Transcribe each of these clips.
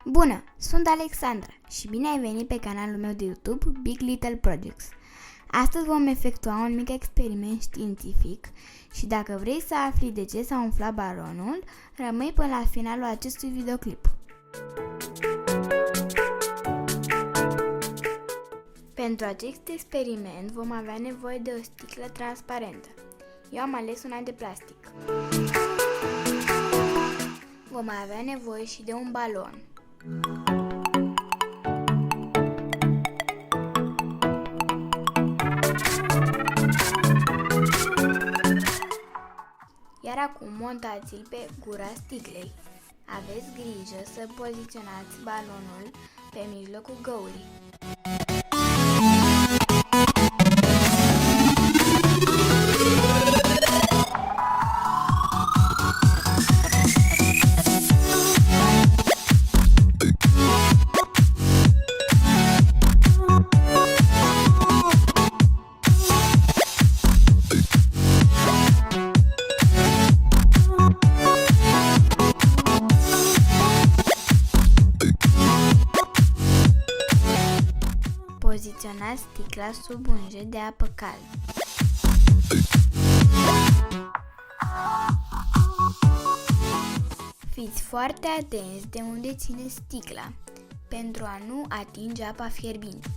Bună, sunt Alexandra și bine ai venit pe canalul meu de YouTube Big Little Projects. Astăzi vom efectua un mic experiment științific și dacă vrei să afli de ce s-a umflat balonul, rămâi până la finalul acestui videoclip. Pentru acest experiment vom avea nevoie de o sticlă transparentă. Eu am ales una de plastic. Vom mai avea nevoie și de un balon. Iar acum montați-l pe gura sticlei. Aveți grijă să poziționați balonul pe mijlocul găurii. Poziționați sticla sub un jet de apă caldă. Fiți foarte atenți de unde ține sticla, pentru a nu atinge apa fierbinte.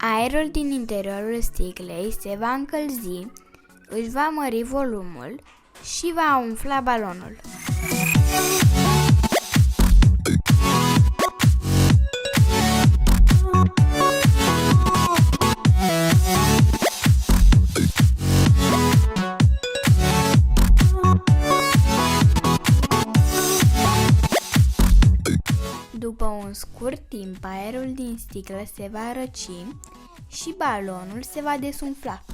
Aerul din interiorul sticlei se va încălzi, își va mări volumul și va umfla balonul. După un scurt timp, aerul din sticlă se va răci și balonul se va desumfla.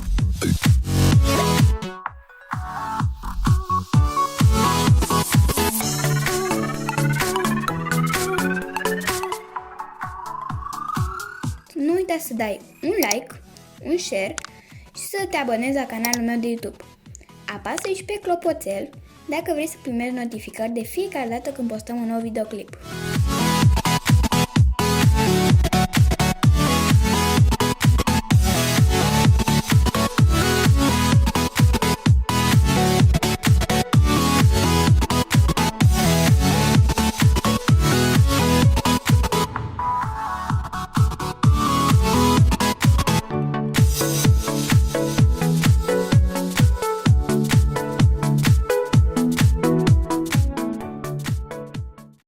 Nu uita să dai un like, un share și să te abonezi la canalul meu de YouTube. Apasă și pe clopoțel dacă vrei să primești notificări de fiecare dată când postăm un nou videoclip.